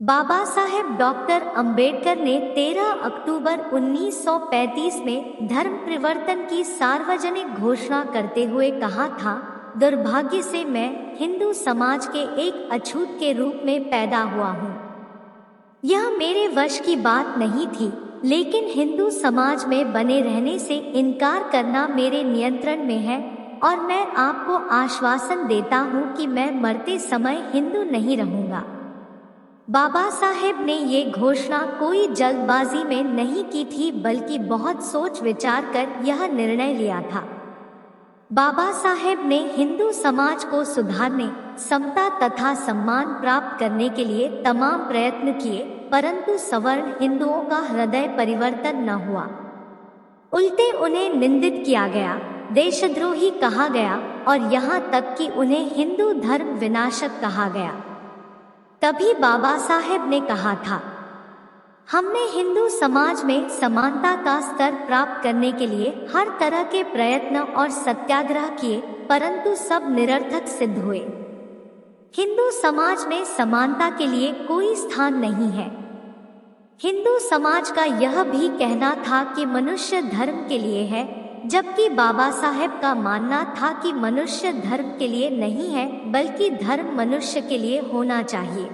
Baba Saheb doctor Ambedkar ने 13 अक्टूबर 1935 में धर्म परिवर्तन की सार्वजनिक घोषणा करते हुए कहा था, दुर्भाग्य से मैं हिंदू समाज के एक अछूत के रूप में पैदा हुआ हूँ। यह मेरे वश की बात नहीं थी, लेकिन हिंदू समाज में बने रहने से इनकार करना मेरे नियंत्रण में है और मैं आपको आश्वासन देता हूँ कि मैं मरते समय हिंदू नहीं रहूँगा। बाबा साहेब ने ये घोषणा कोई जल्दबाजी में नहीं की थी, बल्कि बहुत सोच विचार कर यह निर्णय लिया था। बाबा साहेब ने हिंदू समाज को सुधारने, समता तथा सम्मान प्राप्त करने के लिए तमाम प्रयत्न किए, परंतु सवर्ण हिंदुओं का हृदय परिवर्तन न हुआ। उल्टे उन्हें निंदित किया गया, देशद्रोही कहा गया और यहाँ तक कि उन्हें हिंदू धर्म विनाशक कहा गया। तभी बाबा साहेब ने कहा था, हमने हिंदू समाज में समानता का स्तर प्राप्त करने के लिए हर तरह के प्रयत्न और सत्याग्रह किए, परंतु सब निरर्थक सिद्ध हुए। हिंदू समाज में समानता के लिए कोई स्थान नहीं है। हिंदू समाज का यह भी कहना था कि मनुष्य धर्म के लिए है, जबकि बाबा साहेब का मानना था कि मनुष्य धर्म के लिए नहीं है, बल्कि धर्म मनुष्य के लिए होना चाहिए।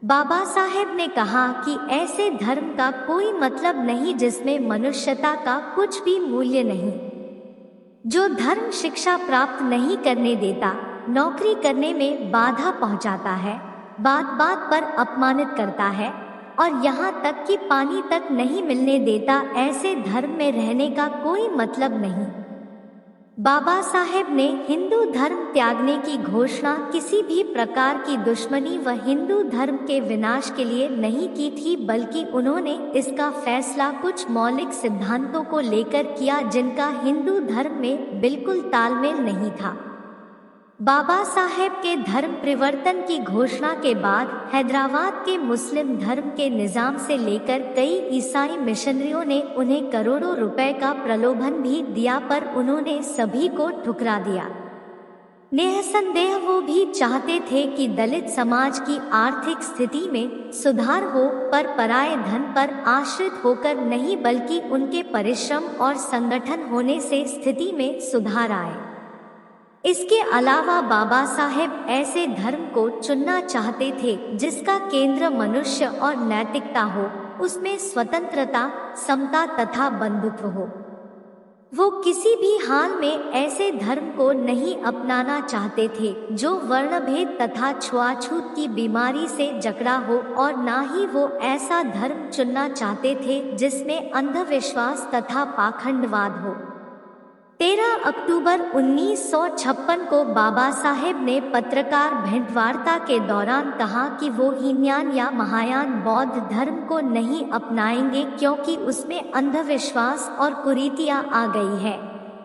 बाबा साहेब ने कहा कि ऐसे धर्म का कोई मतलब नहीं जिसमें मनुष्यता का कुछ भी मूल्य नहीं। जो धर्म शिक्षा प्राप्त नहीं करने देता, नौकरी करने में बाधा पहुंचाता है, बात बात पर अपमानित करता है और यहाँ तक कि पानी तक नहीं मिलने देता, ऐसे धर्म में रहने का कोई मतलब नहीं। बाबा साहेब ने हिंदू धर्म त्यागने की घोषणा किसी भी प्रकार की दुश्मनी व हिंदू धर्म के विनाश के लिए नहीं की थी, बल्कि उन्होंने इसका फैसला कुछ मौलिक सिद्धांतों को लेकर किया जिनका हिंदू धर्म में बिल्कुल तालमेल नहीं था। बाबा साहेब के धर्म परिवर्तन की घोषणा के बाद हैदराबाद के मुस्लिम धर्म के निजाम से लेकर कई ईसाई मिशनरियों ने उन्हें करोड़ों रुपए का प्रलोभन भी दिया, पर उन्होंने सभी को ठुकरा दिया। निसंदेह वो भी चाहते थे कि दलित समाज की आर्थिक स्थिति में सुधार हो, पर पराये धन पर आश्रित होकर नहीं, बल्कि उनके परिश्रम और संगठन होने से स्थिति में सुधार आए। इसके अलावा बाबा साहेब ऐसे धर्म को चुनना चाहते थे जिसका केंद्र मनुष्य और नैतिकता हो, उसमें स्वतंत्रता, समता तथा बंधुत्व हो। वो किसी भी हाल में ऐसे धर्म को नहीं अपनाना चाहते थे जो वर्णभेद तथा छुआछूत की बीमारी से जकड़ा हो, और ना ही वो ऐसा धर्म चुनना चाहते थे जिसमें अंधविश्वास तथा पाखंडवाद हो। 13 अक्टूबर 1956 को बाबा साहेब ने पत्रकार भेंटवार्ता के दौरान कहा कि वो हीनयान या महायान बौद्ध धर्म को नहीं अपनाएंगे, क्योंकि उसमें अंधविश्वास और कुरीतियां आ गई है,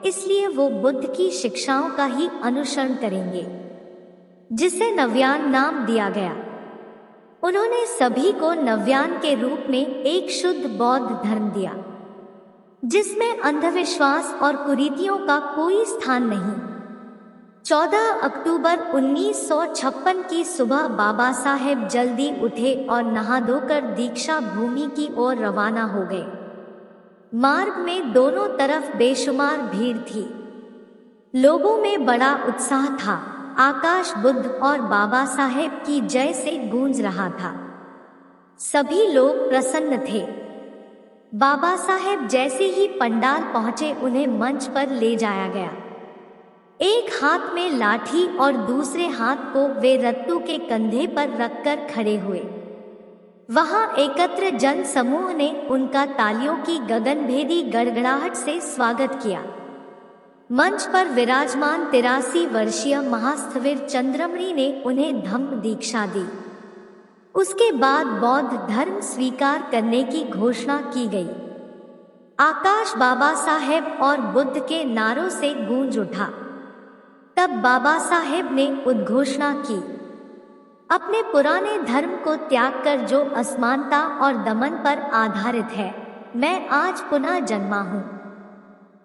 इसलिए वो बुद्ध की शिक्षाओं का ही अनुसरण करेंगे, जिसे नव्यान नाम दिया गया। उन्होंने सभी को नव्यान के रूप में एक शुद्ध बौद्ध धर्म दिया जिसमें अंधविश्वास और कुरीतियों का कोई स्थान नहीं। 14 अक्टूबर 1956 की सुबह बाबा साहेब जल्दी उठे और नहा धोकर दीक्षा भूमि की ओर रवाना हो गए। मार्ग में दोनों तरफ बेशुमार भीड़ थी। लोगों में बड़ा उत्साह था। आकाश बुद्ध और बाबा साहेब की जय से गूंज रहा था। सभी लोग प्रसन्न थे। बाबा साहेब जैसे ही पंडाल पहुंचे, उन्हें मंच पर ले जाया गया। एक हाथ में लाठी और दूसरे हाथ को वे रत्तू के कंधे पर रखकर खड़े हुए। वहां एकत्र जन समूह ने उनका तालियों की गगनभेदी गड़गड़ाहट से स्वागत किया। मंच पर विराजमान 83 वर्षीय महास्थविर चंद्रमणि ने उन्हें धम्म दीक्षा दी। उसके बाद बौद्ध धर्म स्वीकार करने की घोषणा की गई। आकाश बाबा साहेब और बुद्ध के नारों से गूंज उठा। तब बाबा साहेब ने उद्घोषणा की, अपने पुराने धर्म को त्याग कर जो असमानता और दमन पर आधारित है, मैं आज पुनः जन्मा हूँ।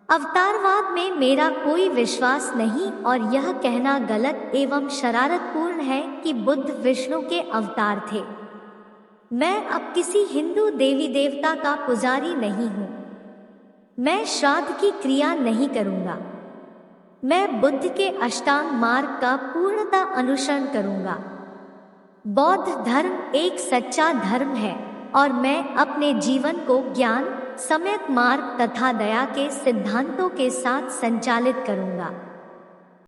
अवतारवाद में मेरा कोई विश्वास नहीं और यह कहना गलत एवं शरारतपूर्ण है कि बुद्ध विष्णु के अवतार थे। मैं अब किसी हिंदू देवी देवता का पुजारी नहीं हूँ। मैं श्राद्ध की क्रिया नहीं करूँगा। मैं बुद्ध के अष्टांग मार्ग का पूर्णतः अनुसरण करूँगा। बौद्ध धर्म एक सच्चा धर्म है और मैं अपने जीवन को ज्ञान, सम्यक मार्ग तथा दया के सिद्धांतों के साथ संचालित करूँगा।